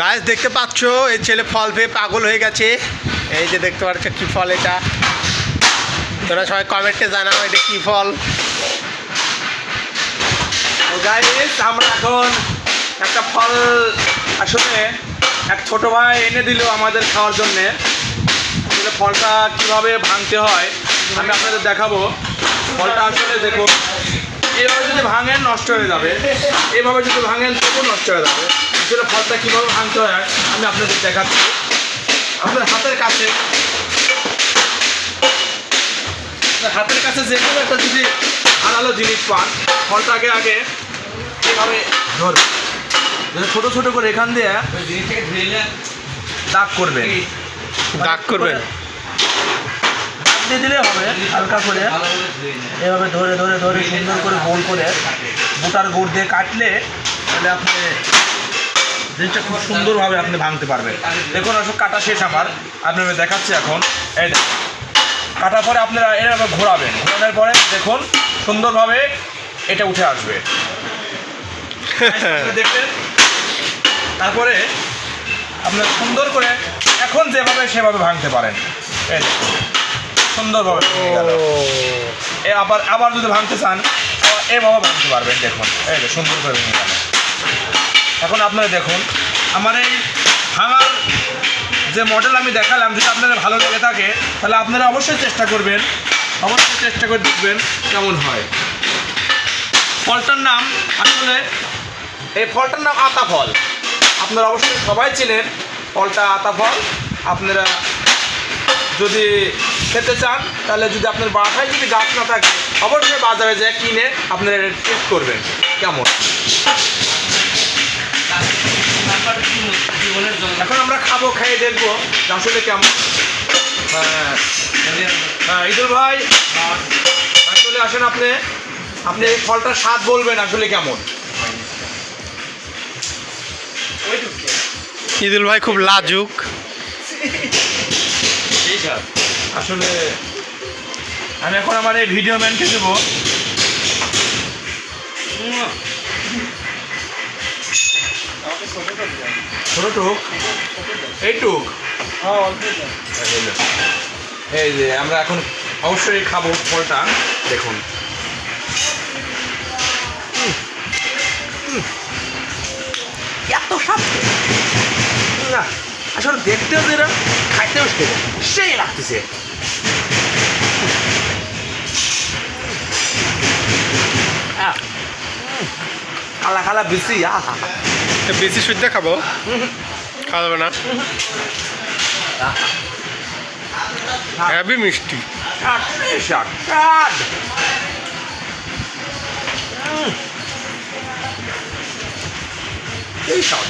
গাছ দেখতে পাচ্ছ, এই ছেলে ফল পেয়ে পাগল হয়ে গেছে। এই যে দেখতে পাচ্ছ কি ফল এটা, তোরা সবাই কমেন্টে জানাও এটা কি ফল। গাইস আমরা এখন একটা ফল আসলে এক ছোট ভাই এনে দিল আমাদের খাওয়ার জন্যে। আসলে ফলটা কীভাবে ভাঙতে হয় আমি আপনাদের দেখাবো। ফলটা আসলে দেখুন, এইভাবে যদি ভাঙেন নষ্ট হয়ে যাবে, এইভাবে যদি ভাঙেন তবু নষ্ট হয়ে যাবে। আসলে ফলটা কীভাবে ভাঙতে হয় আমি আপনাদের দেখাচ্ছি। আপনার হাতের কাছে যে কোনো একটা যদি ধারালো জিনিস পান, ফলটাকে আগে এইভাবে ধরবে, ছোটো ছোটো করে এখান দিয়ে দাগ করবেন। দাগ করবেন, দাগ দিয়ে দিলে হবে হালকা করে, এভাবে ধরে ধরে ধরে সুন্দর করে গোল করে বুটার গোড় দিয়ে কাটলে তাহলে আপনি জিনিসটা খুব সুন্দরভাবে আপনি ভাঙতে পারবেন। দেখুন আসলে কাটা শেষ আমার, আপনাদের দেখাচ্ছি এখন। এই দেখুন কাটার পরে আপনারা এরকম ঘোরাবেন, ঘোরানোর পরে দেখুন সুন্দরভাবে এটা উঠে আসবে। দেখবেন তারপরে আপনার সুন্দর করে এখন যেভাবে সেভাবে ভাঙতে পারেন। এই সুন্দরভাবে আবার যদি ভাঙতে চান এভাবে ভাঙতে পারবেন। দেখুন এই যে সুন্দর করে ভেঙে গেল। এখন আপনারা দেখুন আমার এই ভাঙার যে মডেল আমি দেখালাম, যদি আপনাদের ভালো লেগে থাকে তাহলে আপনারা অবশ্যই চেষ্টা করবেন, অবশ্যই চেষ্টা করে দেখবেন কেমন হয়। ফলটার নাম আসলে এই ফলটার নাম আতা ফল। আপনারা অবশ্যই সবাই চেনেন ফলটা আতা ফল। আপনারা যদি খেতে চান তাহলে যদি আপনার বাসায় যদি গাছ না থাকে অবশ্যই বাজারে যেয়ে কিনে আপনারা টেস্ট করবেন কেমন। এখন আমরা খাবো, খেয়ে দেখবো আসলে কেমন। হ্যাঁ ইদুল ভাই চলে আসেন, আপনি এই ফলটার স্বাদ বলবেন আসলে কেমন। ইদুল ভাই খুব লাজুক আসলে আমি এখন আমার এই ভিডিও ম্যানকে দেবো। ছোট টুক, এই টুক, এই যে আমরা এখন অবশ্যই খাবো ফলটা। দেখুন এত স্বাদ না, আসলে দেখতেও যেরকম খাইতেও সেই লাগতেছে। কালা কালা বেশি বেশি শুদ্ধ খাবো, খাওয়া যাবে না, হেভি মিষ্টি। এই সব